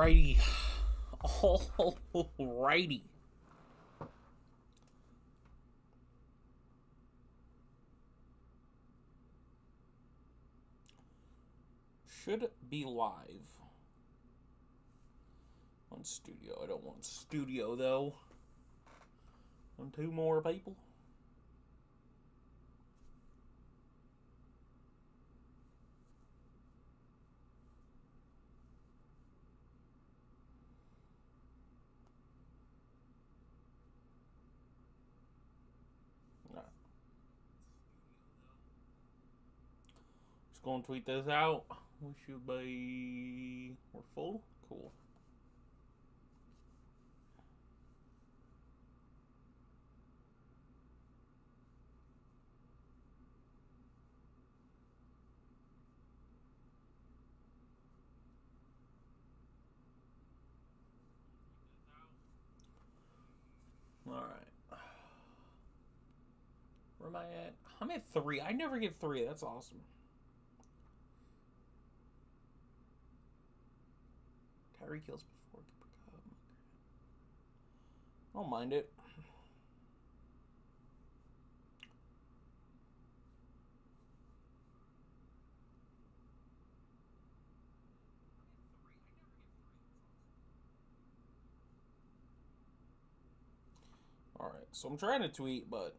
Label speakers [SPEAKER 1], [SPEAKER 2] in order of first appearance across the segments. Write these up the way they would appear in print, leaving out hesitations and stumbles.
[SPEAKER 1] Alrighty. Alrighty. Should be live on studio. I don't want studio though. On two more people. Just gonna tweet this out. We should be. We're full? Cool. Alright. Where am I at? I'm at 3. I never get 3. That's awesome. Tyree kills before Cooper Cup. I don't mind it. Alright, so I'm trying to tweet, but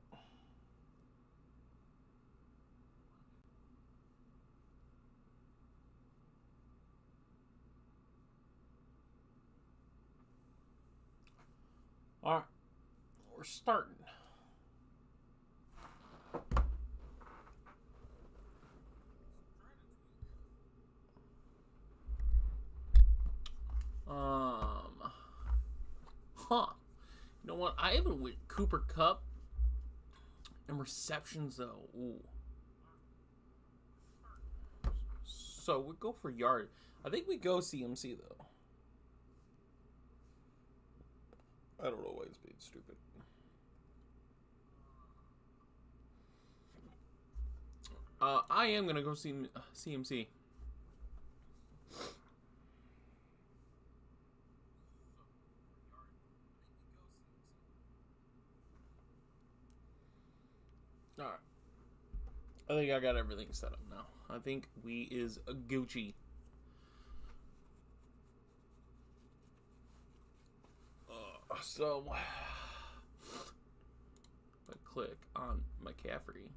[SPEAKER 1] alright. We're starting. You know what? I have it with Cooper Cup and receptions though. Ooh. So we go for yard. I think we go CMC though. I don't know why it's being stupid. I am gonna go CMC. Alright. I think I got everything set up now. I think we is a Gucci. So, I click on McCaffrey.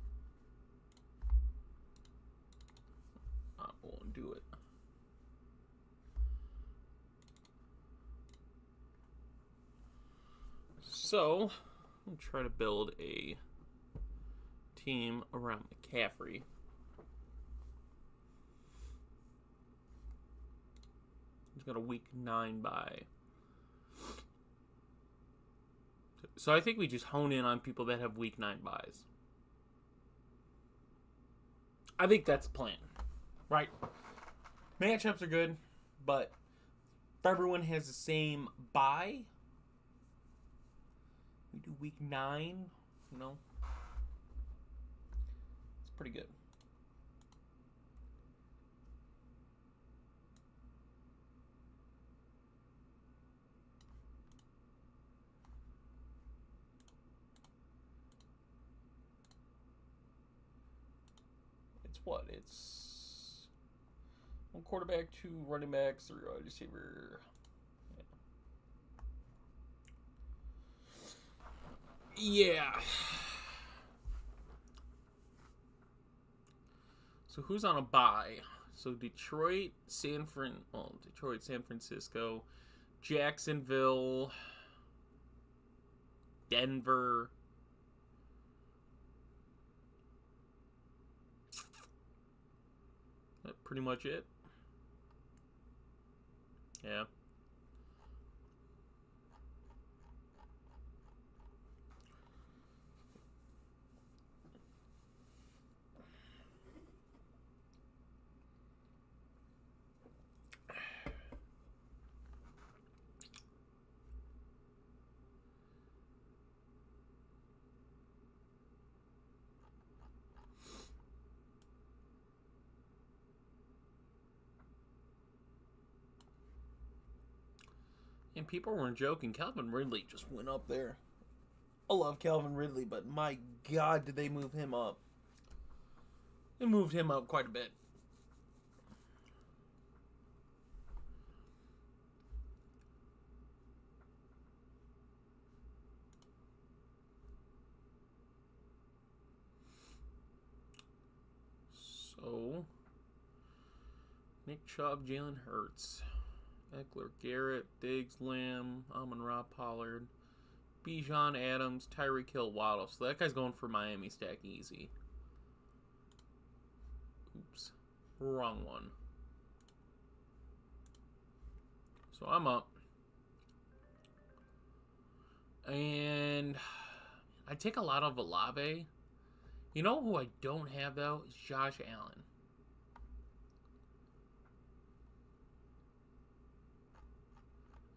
[SPEAKER 1] I won't do it. So, I'm try to build a team around McCaffrey. He's got a week 9 bye. So I think we just hone in on people that have week 9 buys. I think that's the plan. Right? Matchups are good, but if everyone has the same bye, we do week 9, you know. It's pretty good. What? It's 1 quarterback, 2 running backs, 3 wide receiver. Yeah. So who's on a bye? So Detroit, San Francisco, Jacksonville, Denver. That's pretty much it. Yeah. And people weren't joking. Calvin Ridley just went up there. I love Calvin Ridley, but my God, did they move him up? They moved him up quite a bit. So, Nick Chubb, Jalen Hurts, Eckler, Garrett, Diggs, Lamb, Amon-Ra, Pollard, Bijan, Adams, Tyreek Hill, Waddle. So that guy's going for Miami stack easy. Oops. Wrong one. So I'm up. And I take a lot of Olave. You know who I don't have, though? Is Josh Allen.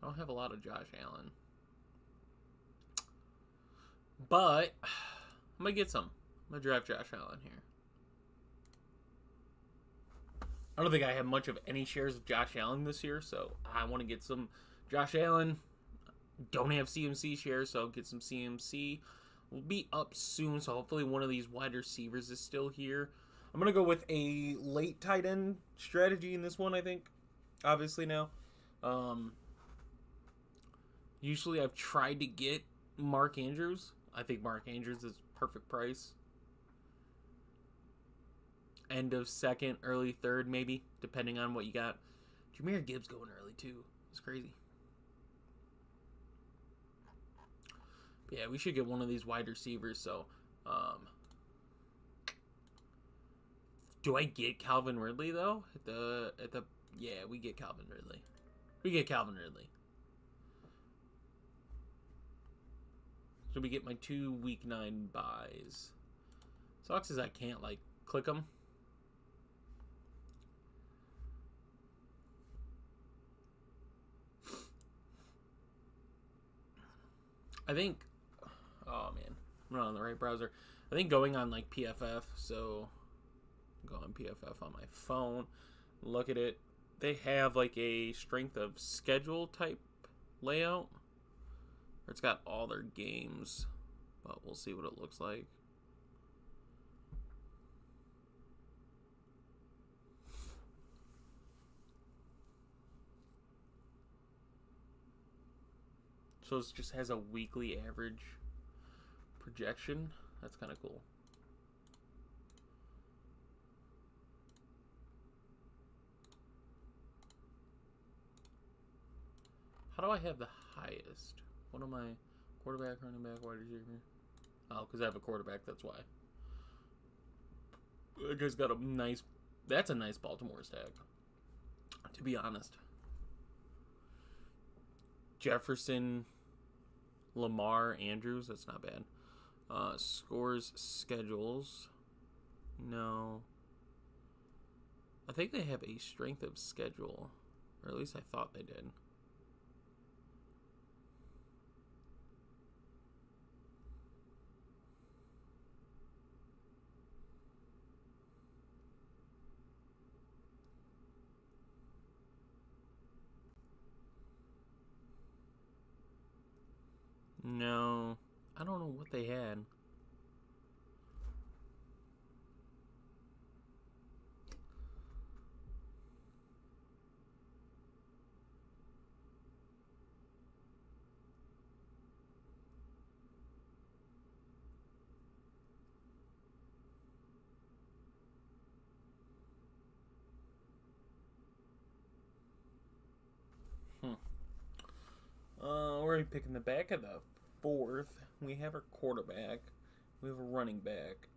[SPEAKER 1] I don't have a lot of Josh Allen. But I'm going to get some. I'm going to draft Josh Allen here. I don't think I have much of any shares of Josh Allen this year, so I want to get some Josh Allen. Don't have CMC shares, so I'll get some CMC. We'll be up soon, so hopefully one of these wide receivers is still here. I'm going to go with a late tight end strategy in this one, I think. Obviously now. Usually I've tried to get Mark Andrews. I think Mark Andrews is perfect price. End of second, early third, maybe, depending on what you got. Jahmyr Gibbs going early, too. It's crazy. But yeah, we should get one of these wide receivers, so... do I get Calvin Ridley, though? Yeah, we get Calvin Ridley. We get Calvin Ridley. So we get my 2 week 9 buys. Sucks is I can't, like, click them. I think, oh man, I'm not on the right browser. I think going on like PFF, so go on PFF on my phone, look at it. They have like a strength of schedule type layout, where it's got all their games, but we'll see what it looks like. So it just has a weekly average projection. That's kind of cool. How do I have the highest? What am I? Quarterback, running back, wide receiver? Oh, because I have a quarterback, that's why. That guy's got a nice... That's a nice Baltimore stack, to be honest. Jefferson, Lamar, Andrews. That's not bad. Scores, schedules. No. I think they have a strength of schedule. Or at least I thought they did. No, I don't know what they had. We're picking the back of the fourth. We have our quarterback. We have a running back.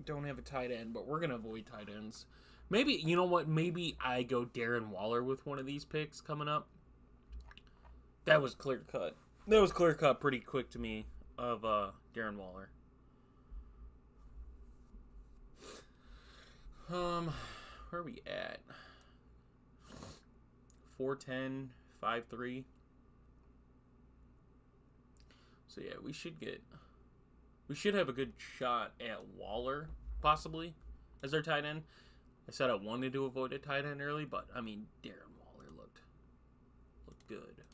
[SPEAKER 1] Don't have a tight end, but we're going to avoid tight ends. Maybe, you know what? Maybe I go Darren Waller with one of these picks coming up. That was clear cut. That was clear cut pretty quick to me of Darren Waller. Where are we at? 410, 5-3. So yeah, we should have a good shot at Waller, possibly, as our tight end. I said I wanted to avoid a tight end early, but I mean, Darren Waller looked good.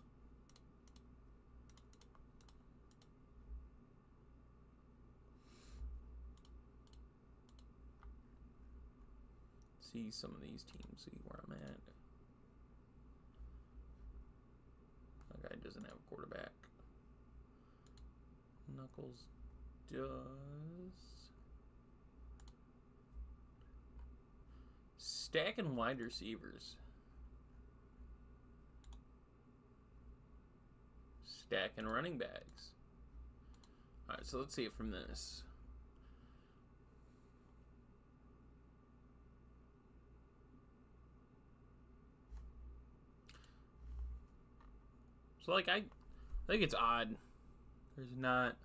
[SPEAKER 1] see some of these teams, see where I'm at. That guy doesn't have a quarterback. Knuckles does. Stacking wide receivers. Stacking running backs. Alright, so let's see it from this. So, like, I think it's odd. There's not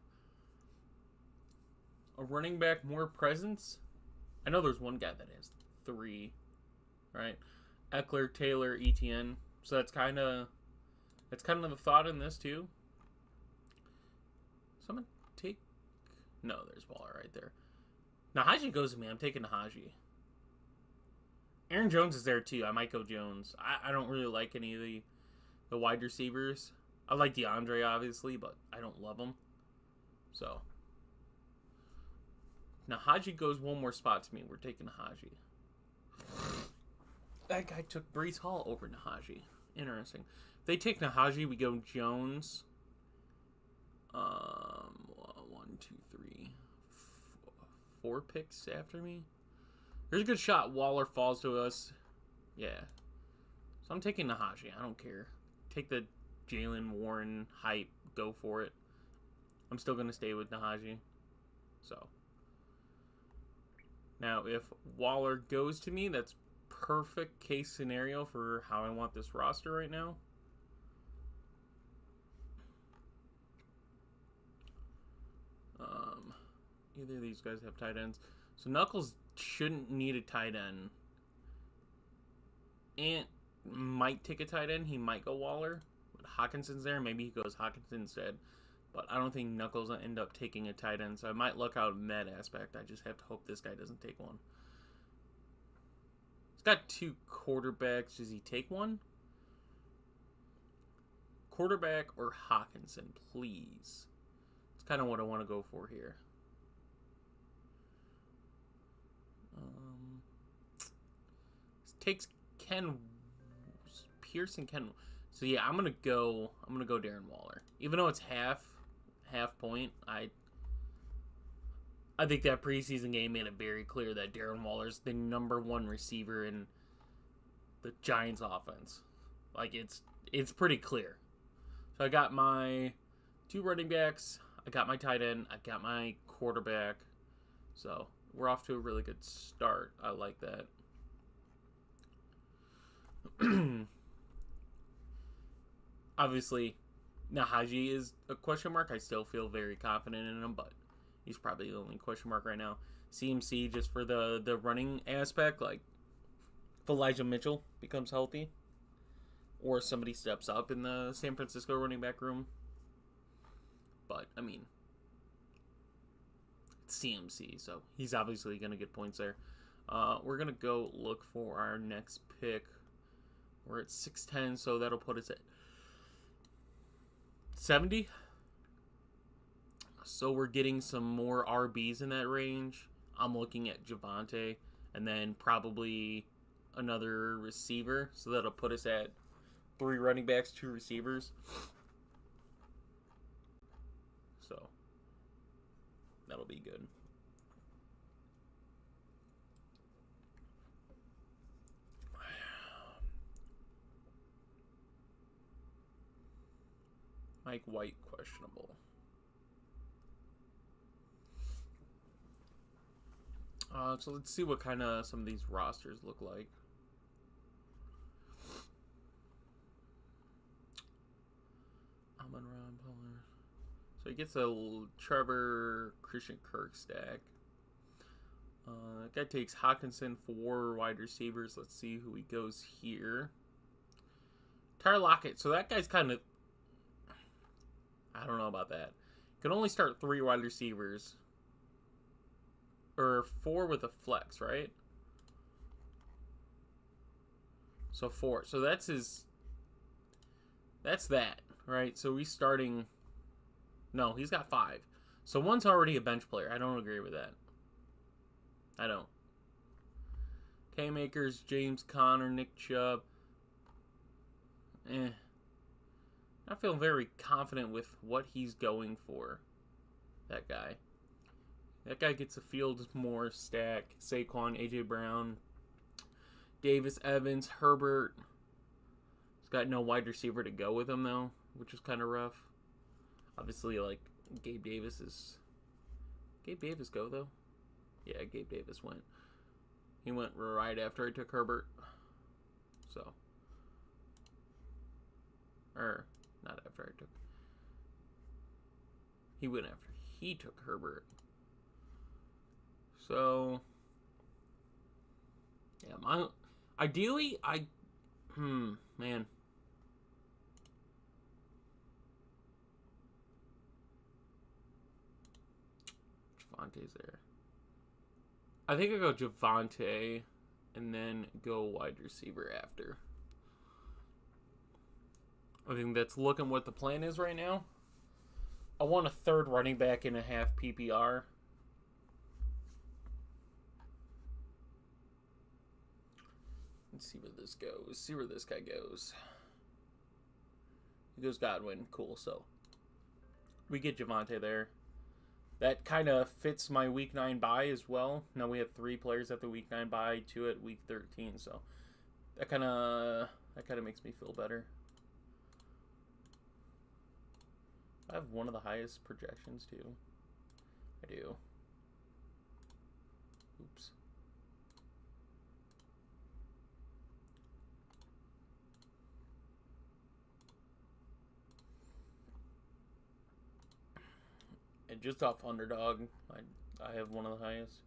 [SPEAKER 1] a running back more presence. I know there's one guy that has 3, right? Eckler, Taylor, Etienne. So that's kind of the thought in this too. Someone take. No, there's Waller right there. Najee goes to me. I'm taking Najee. Aaron Jones is there too. I might go Jones. I don't really like any of the wide receivers. I like DeAndre obviously, but I don't love him. So Najee goes one more spot to me. We're taking Najee. That guy took Breece Hall over Najee. Interesting. If they take Najee, we go Jones. 1, 2, 3, 4 picks after me. There's a good shot Waller falls to us. Yeah. So I'm taking Najee. I don't care. Take the Jalen Warren hype. Go for it. I'm still going to stay with Najee. So. Now, if Waller goes to me, that's perfect case scenario for how I want this roster right now. Either of these guys have tight ends. So Knuckles shouldn't need a tight end. Ant might take a tight end. He might go Waller. But Hawkinson's there. Maybe he goes Hawkinson instead. But I don't think Knuckles will end up taking a tight end. So I might luck out in that aspect. I just have to hope this guy doesn't take one. He's got 2 quarterbacks. Does he take one? Quarterback or Hawkinson, please. It's kind of what I want to go for here. Takes Ken Pearson. So yeah, I'm gonna go Darren Waller. Even though it's half point, I think that preseason game made it very clear that Darren Waller's the #1 receiver in the Giants offense. Like it's pretty clear. So I got my 2 running backs, I got my tight end, I got my quarterback. So we're off to a really good start. I like that. Obviously, Najee is a question mark. I still feel very confident in him, but he's probably the only question mark right now. CMC just for the running aspect, like if Elijah Mitchell becomes healthy, or somebody steps up in the San Francisco running back room. But I mean, it's CMC, so he's obviously going to get points there. We're going to go look for our next pick. We're at 610, so that'll put us at 70. So we're getting some more RBs in that range. I'm looking at Javonte, and then probably another receiver. So that'll put us at 3 running backs, 2 receivers. So that'll be good. Mike White, questionable. So let's see what kind of some of these rosters look like. Amon-Ra Pollard. So he gets a Trevor Christian Kirk stack. That guy takes Hawkinson, 4 wide receivers. Let's see who he goes here. Tyler Lockett. So that guy's kind of... I don't know about that. Can only start 3 wide receivers. Or 4 with a flex, right? So 4. So that's his... That's that, right? So he's starting... No, he's got 5. So 1's already a bench player. I don't agree with that. I don't. K-Makers, James Conner, Nick Chubb. I feel very confident with what he's going for. That guy. That guy gets a field more stack. Saquon, A.J. Brown, Davis, Evans, Herbert. He's got no wide receiver to go with him, though, which is kind of rough. Obviously, like, Gabe Davis is... Gabe Davis go, though? Yeah, Gabe Davis went. He went right after I took Herbert. So. Or, not after I took... He went after he took Herbert. So... Yeah, ideally, man. Javante's there. I think I go Javante and then go wide receiver after. I think that's looking what the plan is right now. I want a third running back in a half PPR. Let's see where this goes. See where this guy goes. He goes Godwin. Cool. So we get Javante there. That kind of fits my week 9 bye as well. Now we have 3 players at the week 9 bye, 2 at week 13. So that kind of makes me feel better. I have one of the highest projections too. I do. Oops. And just off Underdog, I have one of the highest.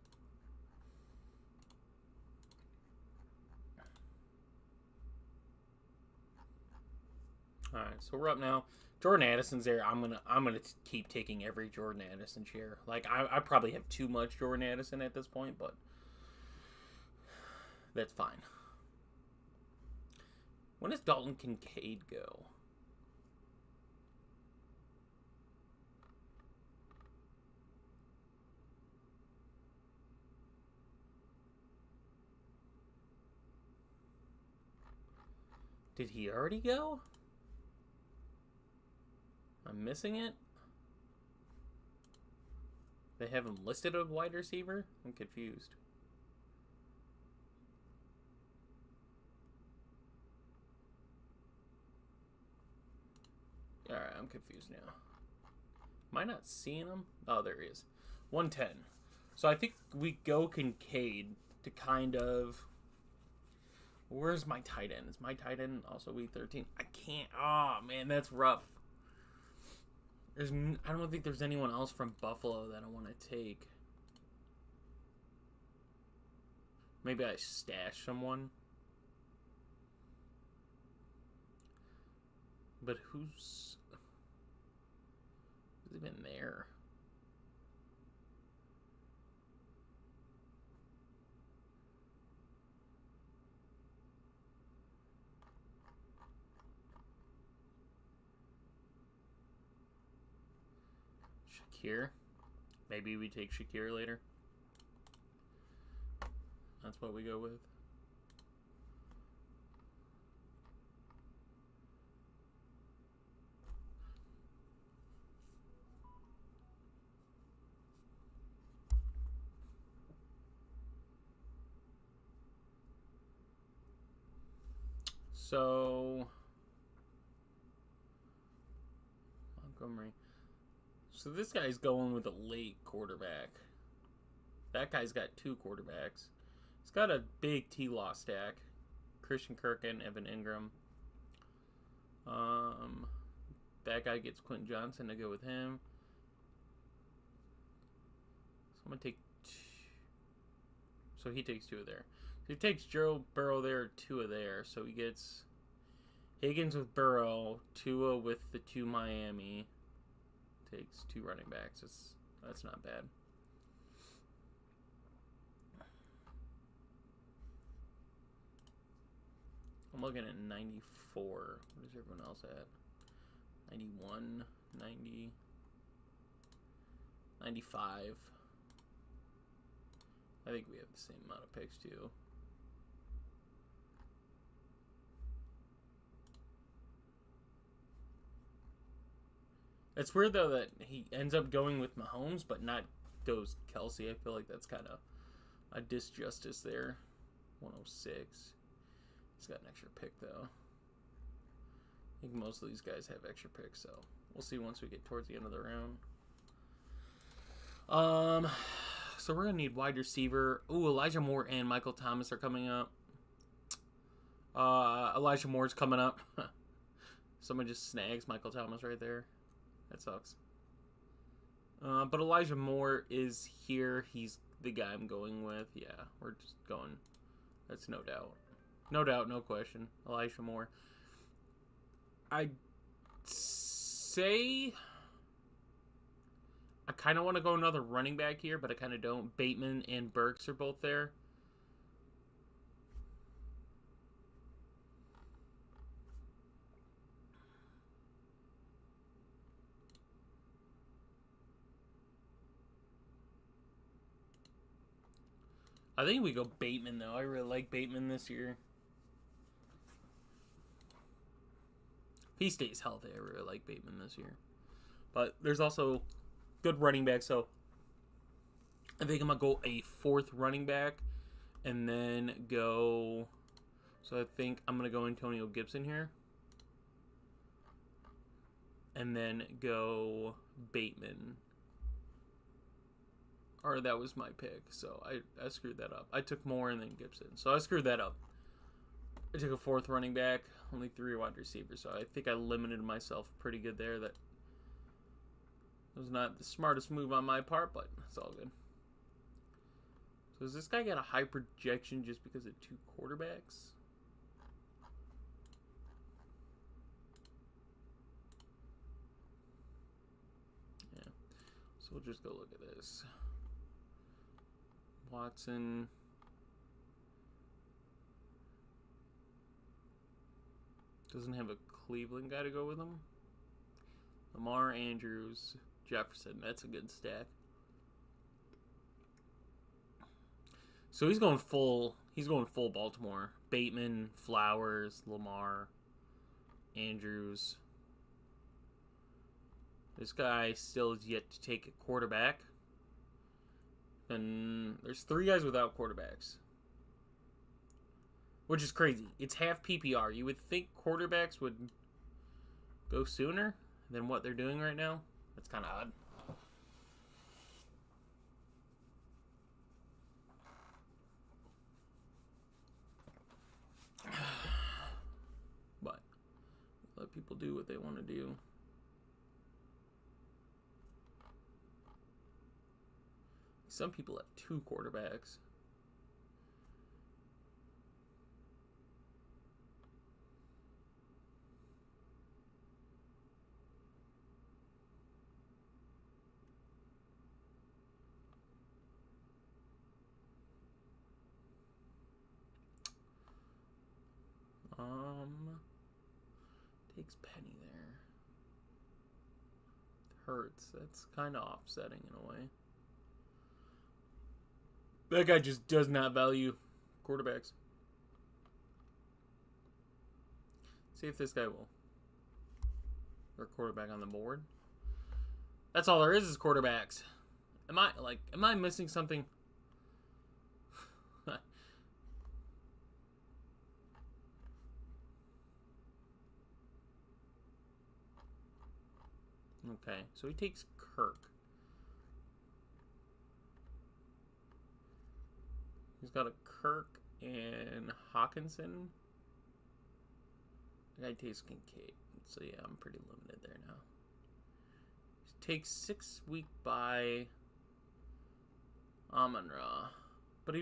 [SPEAKER 1] All right, so we're up now. Jordan Addison's there. I'm gonna keep taking every Jordan Addison share. Like I probably have too much Jordan Addison at this point, but that's fine. When does Dalton Kincaid go? Did he already go? I'm missing it. They have him listed as wide receiver? I'm confused. Alright, I'm confused now. Am I not seeing him? Oh, there he is. 110. So I think we go Kincaid to kind of... Where's my tight end? Is my tight end also week 13? I can't. Oh, man, that's rough. I don't think there's anyone else from Buffalo that I want to take. Maybe I stash someone. But who's even there? Shakir. Maybe we take Shakir later. That's what we go with. So Montgomery. So this guy's going with a late quarterback. That guy's got 2 quarterbacks. He's got a big T-Law stack. Christian Kirk and Evan Ingram. That guy gets Quentin Johnson to go with him. So I'm going to take... So he takes 2 of there. So he takes Joe Burrow there, 2 of there. So he gets Higgins with Burrow, Tua with the 2 Miami. Takes 2 running backs. That's not bad. I'm looking at 94. What is everyone else at? 91, 90, 95. I think we have the same amount of picks too. It's weird though that he ends up going with Mahomes, but not goes Kelsey. I feel like that's kind of a disjustice there. 106. He's got an extra pick though. I think most of these guys have extra picks, so we'll see once we get towards the end of the round. So we're gonna need wide receiver. Ooh, Elijah Moore and Michael Thomas are coming up. Elijah Moore's coming up. Someone just snags Michael Thomas right there. That sucks. But Elijah Moore is here. He's the guy I'm going with. Yeah, we're just going. That's no doubt. No doubt, no question. Elijah Moore. I'd say I kind of want to go another running back here, but I kind of don't. Bateman and Burks are both there. I think we go Bateman, though. I really like Bateman this year. If he stays healthy, I really like Bateman this year. But there's also good running back, so I think I'm going to go a fourth running back and then go... So I think I'm going to go Antonio Gibson here. And then go Bateman. Or that was my pick, so I screwed that up. I took Moore and then Gibson, so I screwed that up. I took a fourth running back, only 3 wide receivers, so I think I limited myself pretty good there. That was not the smartest move on my part, but it's all good. So does this guy get a high projection just because of 2 quarterbacks? Yeah, so we'll just go look at this. Watson. Doesn't have a Cleveland guy to go with him. Lamar, Andrews, Jefferson. That's a good stack. So he's going full Baltimore. Bateman, Flowers, Lamar, Andrews. This guy still is yet to take a quarterback. And there's 3 guys without quarterbacks. Which is crazy. It's half PPR. You would think quarterbacks would go sooner than what they're doing right now. That's kind of odd. But let people do what they want to do. Some people have 2 quarterbacks. Takes Penny there. Hurts. That's kind of offsetting in a way. That guy just does not value quarterbacks. See if this guy will. Or quarterback on the board. That's all there is quarterbacks. Am I missing something? Okay, so he takes Kirk. He's got a Kirk and Hawkinson. The guy takes Kincaid. So yeah, I'm pretty limited there now. He takes 6-week bye. Amon-Ra. But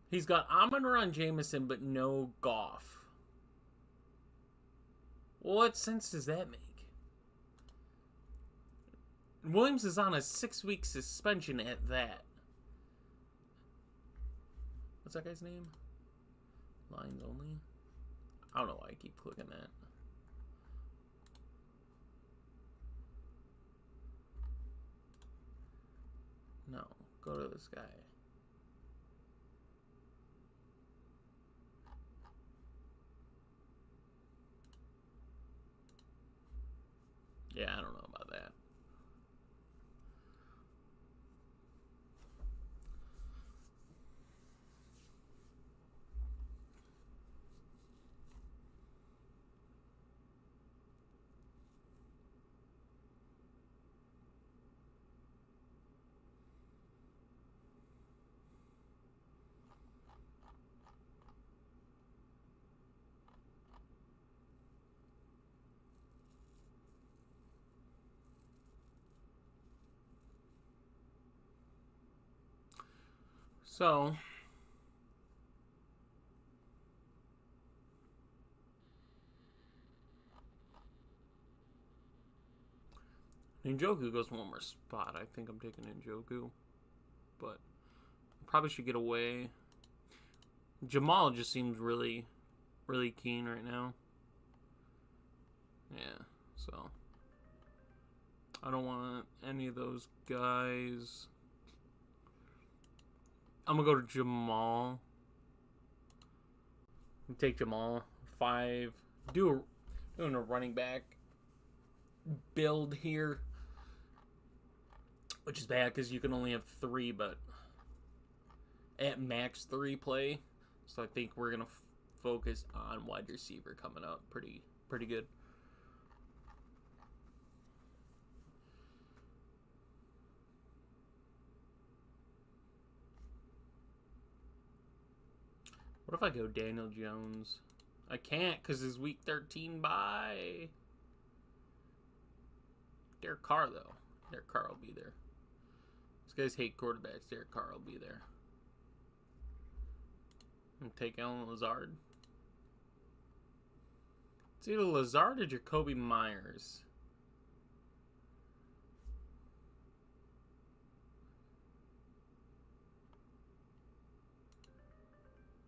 [SPEAKER 1] he's got Amon-Ra and Jameson, but no Goff. Well, what sense does that make? Williams is on a 6-week suspension at that. What's that guy's name? Lines only? I don't know why I keep clicking that. No, go to this guy. Yeah, I don't know about that. So, Njoku goes one more spot. I think I'm taking Njoku. But probably should get away. Jamal just seems really, really keen right now. Yeah, so I don't want any of those guys. I'm gonna go to Jamal. Take Jamal. 5. Doing a running back build here, which is bad because you can only have 3, but at max 3 play. So I think we're gonna focus on wide receiver coming up pretty good. What if I go Daniel Jones? I can't because it's week 13 bye. Derek Carr, though. Derek Carr will be there. These guys hate quarterbacks. Derek Carr will be there. And take Alan Lazard. It's either Lazard or Jacoby Myers.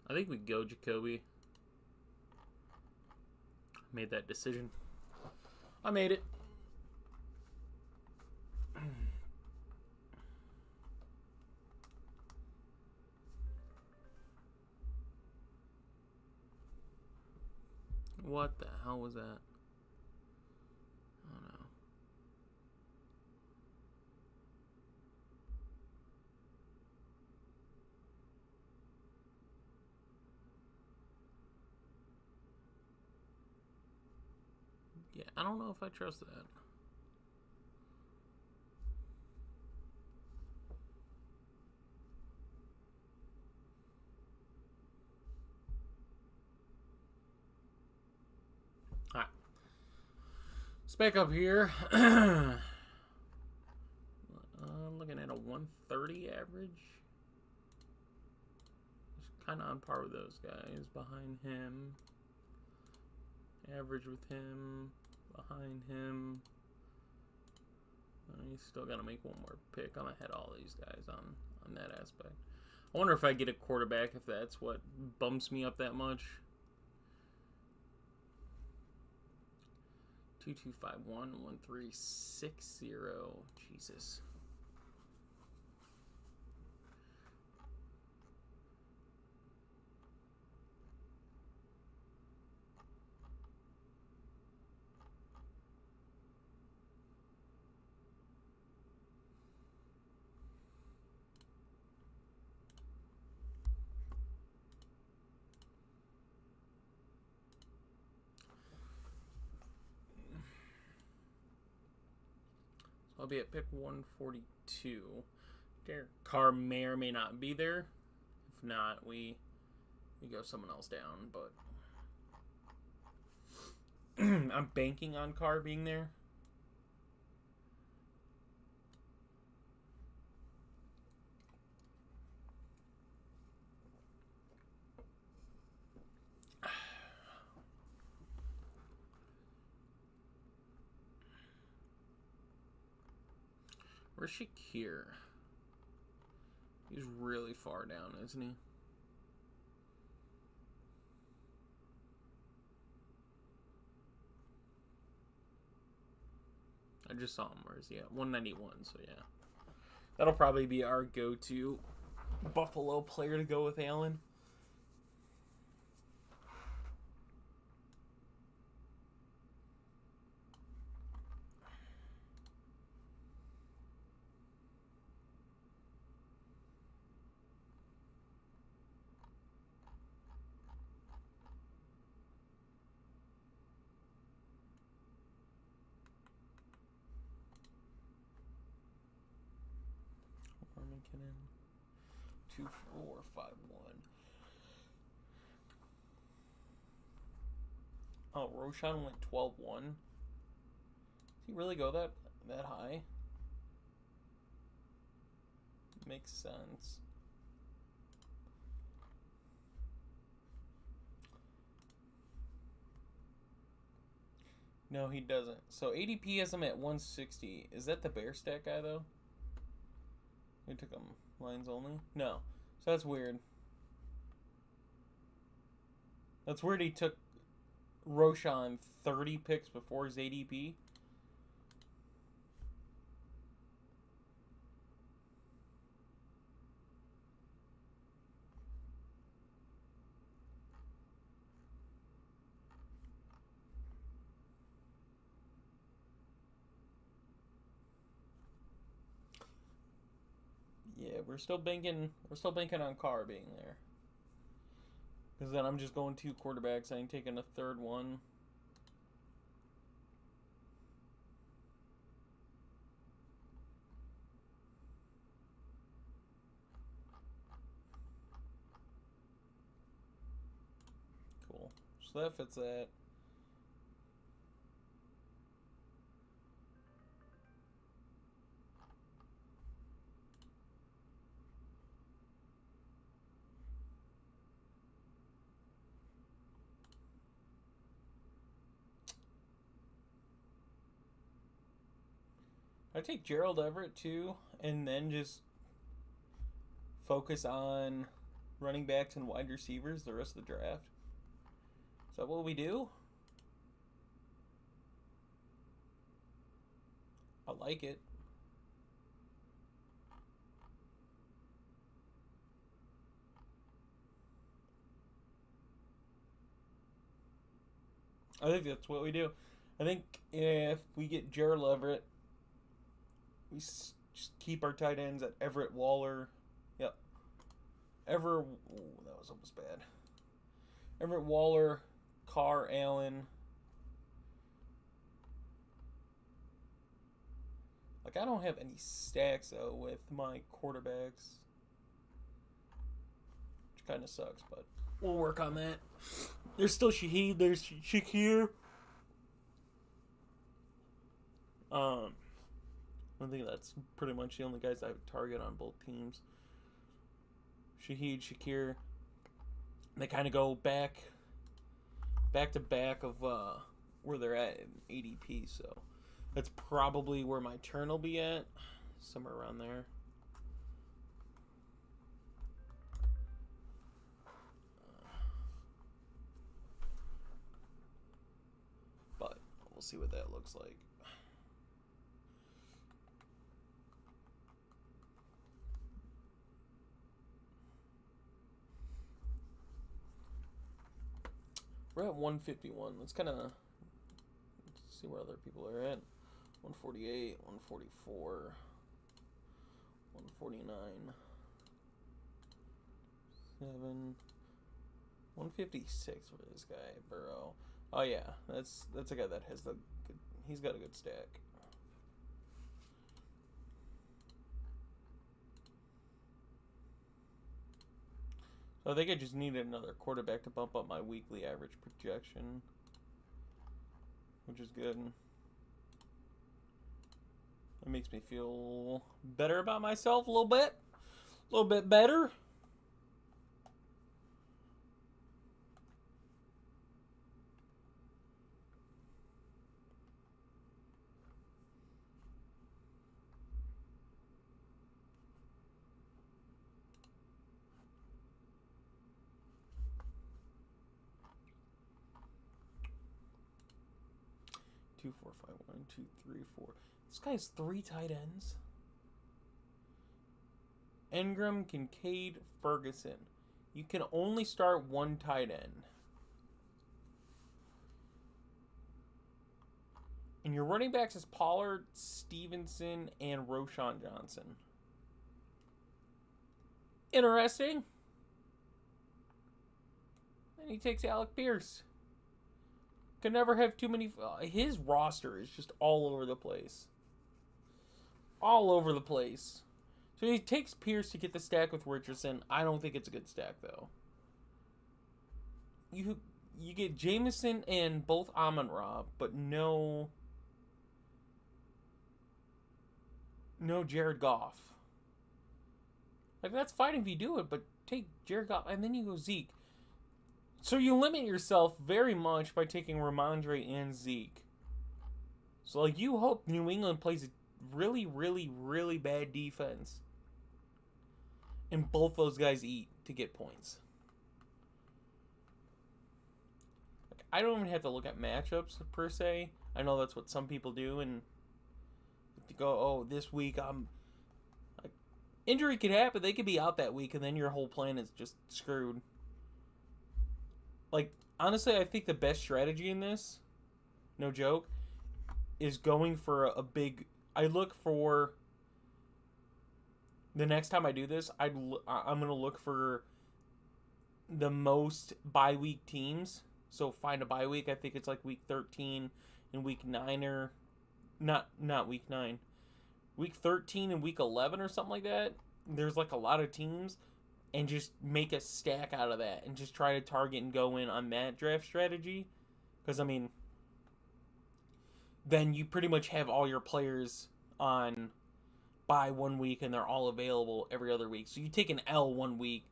[SPEAKER 1] I think we go Jacoby. Made that decision. I made it. What the hell was that? Oh no. Yeah, I don't know if I trust that. Alright. Let's back up here. Looking at a 130 average. Just kind of on par with those guys. Behind him. Average with him. Behind him. He's still got to make one more pick. I'm ahead of all these guys on that aspect. I wonder if I get a quarterback, if that's what bumps me up that much. 2251 1360. Jesus. I'll be at pick 142. Derek Carr may or may not be there. If not, we go someone else down. But I'm banking on Carr being there. Where's Shakir? He's really far down, isn't he? I just saw him. Where is he at? 191, so yeah. That'll probably be our go-to Buffalo player to go with Allen. McKinnon. 2, 4, 5, 1. Oh, Roshan went 12-1. Does he really go that high? Makes sense. No, he doesn't. So ADP has him at 160. Is that the Bear Stat guy, though? Who took him? Lines only? No. So that's weird. That's weird he took Roshan 30 picks before his ADP. Yeah, we're still banking on Carr being there. Because then I'm just going 2 quarterbacks. I ain't taking a third one. Cool. So that fits that. I take Gerald Everett too, and then just focus on running backs and wide receivers the rest of the draft. Is that what we do? I like it. I think that's what we do. I think if we get Gerald Everett, we just keep our tight ends at Everett, Waller. Yep. That was almost bad. Everett, Waller, Carr, Allen. Like, I don't have any stacks, though, with my quarterbacks. Which kind of sucks, but we'll work on that. There's still Shaheed. There's Shakir. I think that's pretty much the only guys I would target on both teams. Shaheed, Shakir. They kind of go back to back of where they're at in ADP, so that's probably where my turn will be at, somewhere around there. But we'll see what that looks like. We're at 151. Let's see where other people are at. 148, 144, 149, 7, 156 for this guy, Burrow. Oh yeah, that's a guy that has he's got a good stack. So I think I just needed another quarterback to bump up my weekly average projection, which is good. It makes me feel better about myself a little bit better. Two, 4, 5, 1, 2, 3, 4. This guy has 3 tight ends. Ingram, Kincaid, Ferguson. You can only start 1 tight end. And your running backs is Pollard, Stevenson, and Roshan Johnson. Interesting. And he takes Alec Pierce. Can never have too many. His roster is just all over the place. All over the place. So he takes Pierce to get the stack with Richardson. I don't think it's a good stack, though. You get Jameson and both Amon-Ra, but no Jared Goff. Like, that's fine if you do it, but take Jared Goff, and then you go Zeke. So you limit yourself very much by taking Ramondre and Zeke. So, like, you hope New England plays a really, really, really bad defense. And both those guys eat to get points. Like, I don't even have to look at matchups, per se. I know that's what some people do, and to go, oh, this week I'm... Like, injury could happen. They could be out that week, and then your whole plan is just screwed. Like, honestly, I think the best strategy in this, no joke, is going for a big... I look for... The next time I do this, I'm going to look for the most bye week teams. So find a bye week. I think it's like week 13 and week 9 or... Not week 9. Week 13 and week 11 or something like that. There's like a lot of teams. And just make a stack out of that. And just try to target and go in on that draft strategy. Because, I mean... Then you pretty much have all your players on bye one week. And they're all available every other week. So you take an L one week.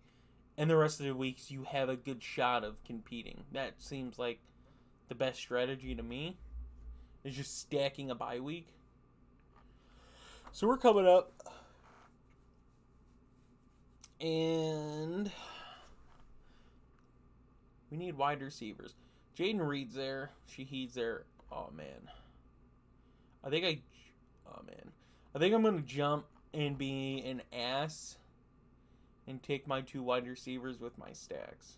[SPEAKER 1] And the rest of the weeks you have a good shot of competing. That seems like the best strategy to me. Is just stacking a bye week. So we're coming up. And we need wide receivers. Jaden Reed's there. Shaheed's there. Oh, man. I think I'm going to jump and be an ass and take my 2 wide receivers with my stacks.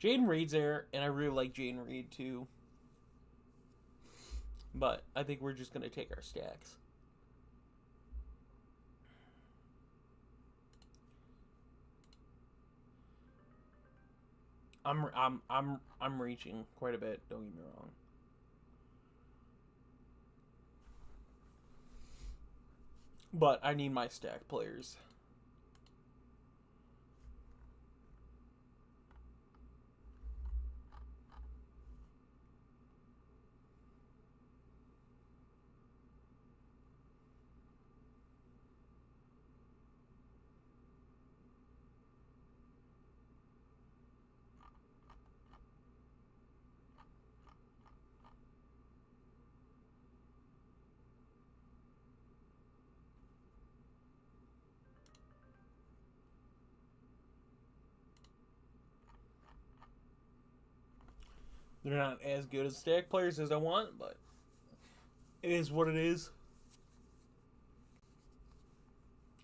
[SPEAKER 1] Jaden Reed's there, and I really like Jaden Reed too. But I think we're just going to take our stacks. I'm reaching quite a bit, don't get me wrong. But I need my stack players. They're not as good as stack players as I want, but it is what it is.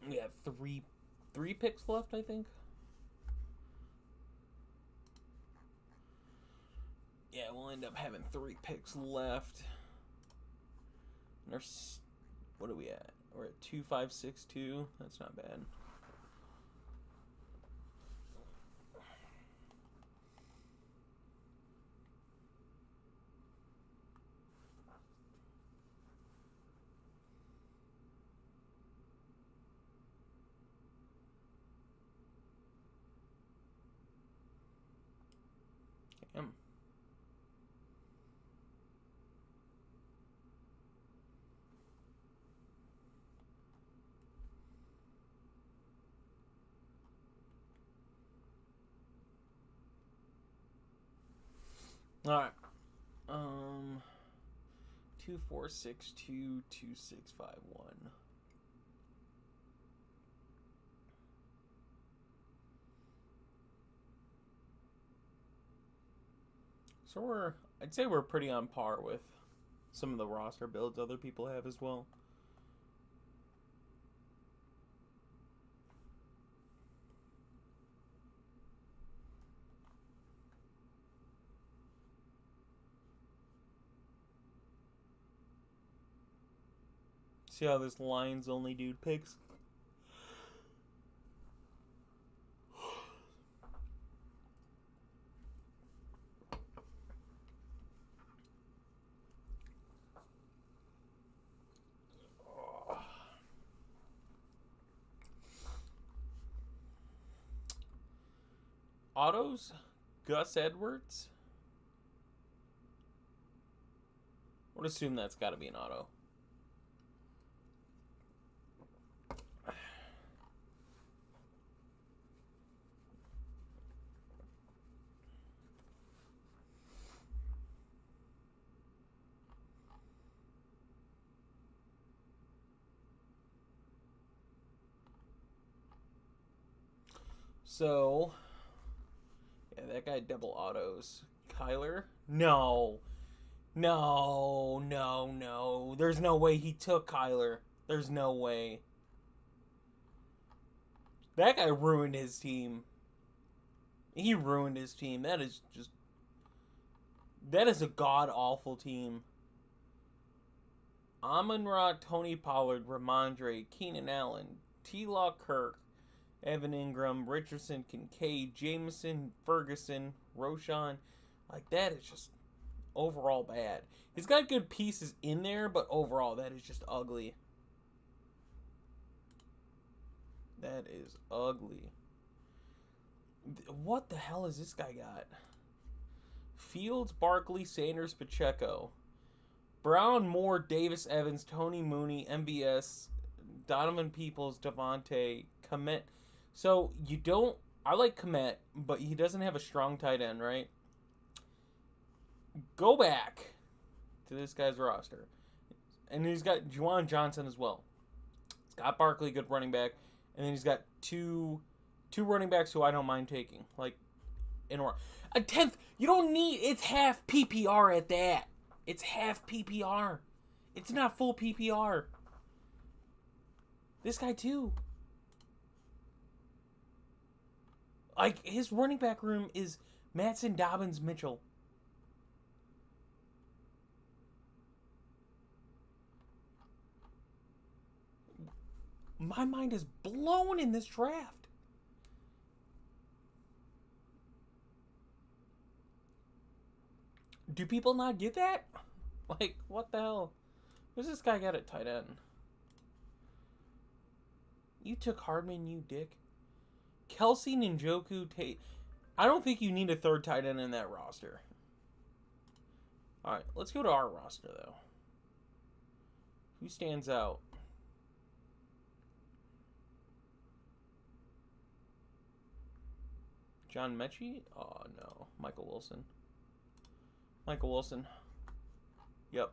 [SPEAKER 1] We have three picks left, I think. Yeah, we'll end up having 3 picks left. And there's, what are we at? We're at 2-5-6-2. That's not bad. Damn. All right. 2 4 6 2 2 6 5 1. So I'd say we're pretty on par with some of the roster builds other people have as well. See how this Lions only dude picks? Autos, Gus Edwards. I would assume that's got to be an auto. So, yeah, that guy double autos. Kyler? No. No, no, no. There's no way he took Kyler. There's no way. That guy ruined his team. He ruined his team. That is a god-awful team. Amon-Ra, Tony Pollard, Ramondre, Keenan Allen, T-Law Kirk, Evan Ingram, Richardson, Kincaid, Jameson, Ferguson, Roschon. Like, that is just overall bad. He's got good pieces in there, but overall, that is just ugly. That is ugly. What the hell has this guy got? Fields, Barkley, Sanders, Pacheco. Brown, Moore, Davis, Evans, Tony Mooney, MVS, Donovan Peoples, Devontae, Komet. So, you don't... I like Komet, but he doesn't have a strong tight end, right? Go back to this guy's roster. And he's got Juwan Johnson as well. He's got Barkley, good running back. And then he's got two running backs who I don't mind taking. Like, a 10th. You don't need... It's half PPR at that. It's half PPR. It's not full PPR. This guy too. Like, his running back room is Matson, Dobbins, Mitchell. My mind is blown in this draft. Do people not get that? Like, what the hell? Who's this guy got at tight end? You took Hardman, you dick. Kelsey, Njoku, Tate. I don't think you need a third tight end in that roster. Alright, let's go to our roster, though. Who stands out? John Mechie? Oh, no. Michael Wilson. Michael Wilson. Yep.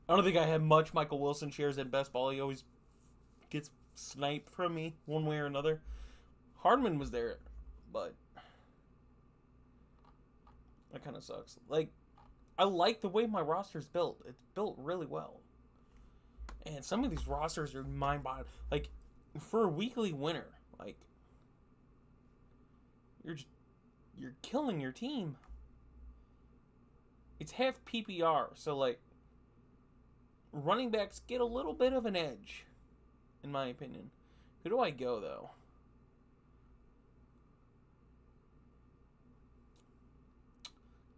[SPEAKER 1] I don't think I have much Michael Wilson shares in best ball. He always gets sniped from me one way or another. Hardman was there, but that kind of sucks. Like, I like the way my roster's built. It's built really well. And some of these rosters are mind-boggling. Like, for a weekly winner, like, you're killing your team. It's half PPR, so, like, running backs get a little bit of an edge, in my opinion. Who do I go, though?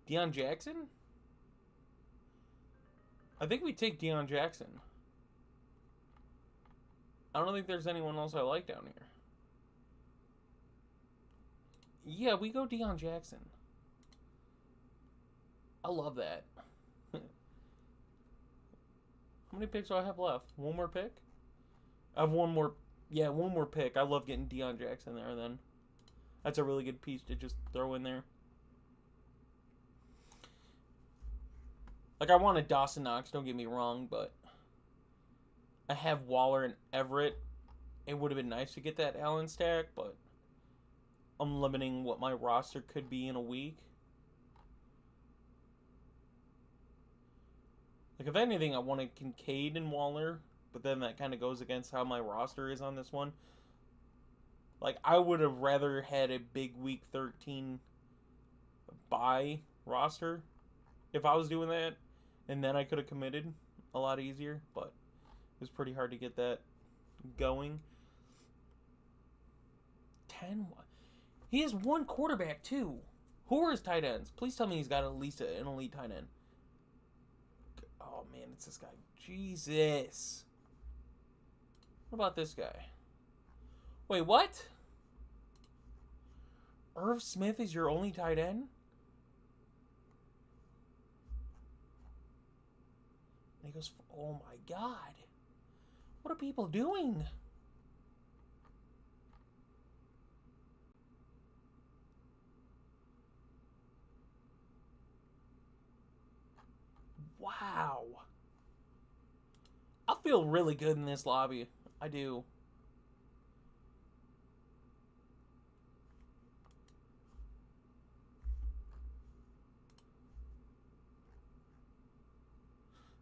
[SPEAKER 1] Deion Jackson? I think we take Deion Jackson. I don't think there's anyone else I like down here. Yeah, we go Deion Jackson. I love that. How many picks do I have left? One more pick? I have one more. Yeah, one more pick. I love getting Deion Jackson there then. That's a really good piece to just throw in there. Like, I wanted Dawson Knox, don't get me wrong, but I have Waller and Everett. It would have been nice to get that Allen stack, but I'm limiting what my roster could be in a week. Like, if anything, I wanted Kincaid and Waller, but then that kind of goes against how my roster is on this one. Like, I would have rather had a big week 13 bye roster if I was doing that, and then I could have committed a lot easier, but it was pretty hard to get that going. 10. He has one quarterback, too. Who are his tight ends? Please tell me he's got at least an elite tight end. Oh, man, it's this guy. Jesus. What about this guy? Wait, what? Irv Smith is your only tight end? And he goes, oh my God. What are people doing? Wow. I feel really good in this lobby. I do.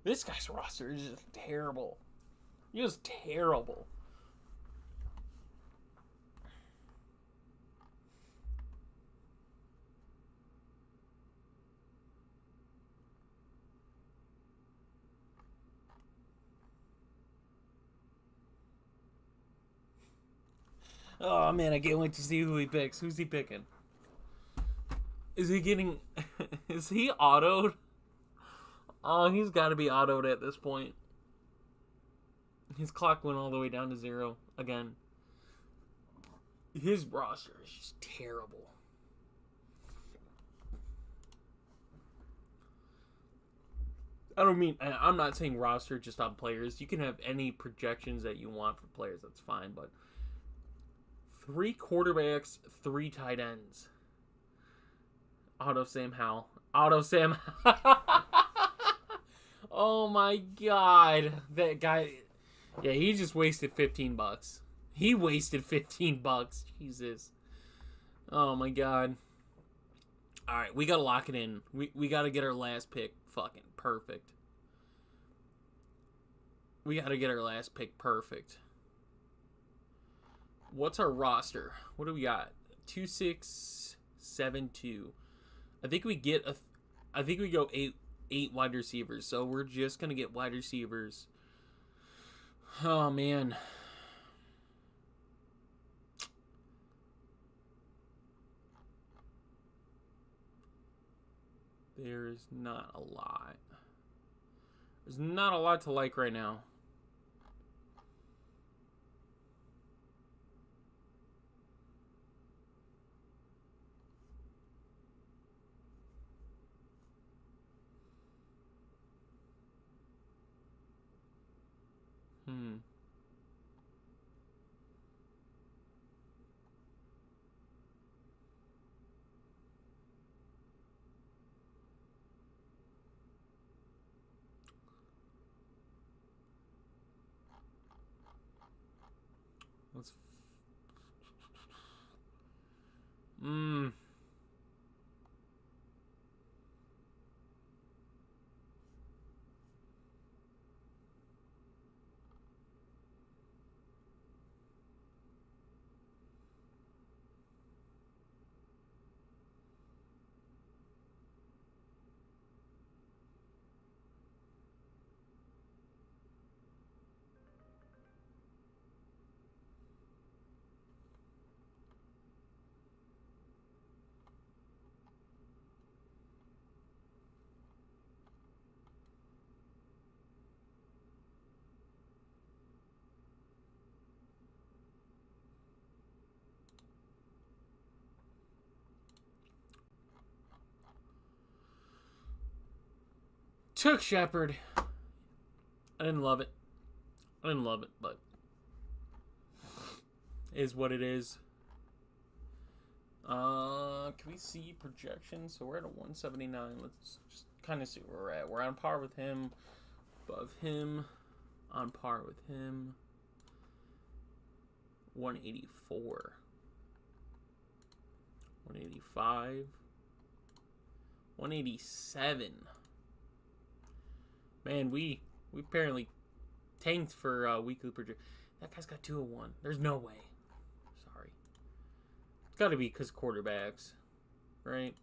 [SPEAKER 1] This guy's roster is just terrible. Just terrible. Oh man, I can't wait to see who he picks. Who's he picking? Is he getting... Is he autoed? Oh, he's got to be autoed at this point. His clock went all the way down to 0 again. His roster is just terrible. I'm not saying roster just on players. You can have any projections that you want for players. That's fine, but 3 quarterbacks, 3 tight ends. Auto Sam Howell. Auto Sam. Oh my God. That guy. Yeah, he just wasted $15. He wasted $15. Jesus. Oh my God. All right, we got to lock it in. We got to get our last pick fucking perfect. We got to get our last pick perfect. What's our roster? What do we got? 2-6-7-2. I think we go eight wide receivers. So we're just gonna get wide receivers. Oh man. There's not a lot. There's not a lot to like right now. Let's. Took Shepard. I didn't love it. But is what it is. Can we see projections? So we're at a 179. Let's just kind of see where we're at. We're on par with him. Above him. On par with him. 184. 185. 187. Man, we apparently tanked for weekly project. That guy's got 201. There's no way. Sorry. It's got to be because quarterbacks, right?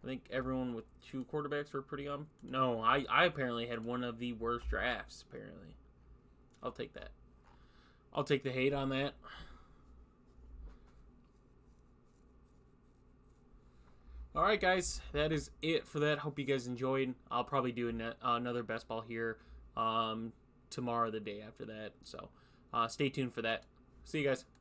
[SPEAKER 1] I think everyone with 2 quarterbacks were pretty on. No, I apparently had one of the worst drafts, apparently. I'll take that. I'll take the hate on that. Alright, guys. That is it for that. Hope you guys enjoyed. I'll probably do another best ball here tomorrow or the day after that. So stay tuned for that. See you guys.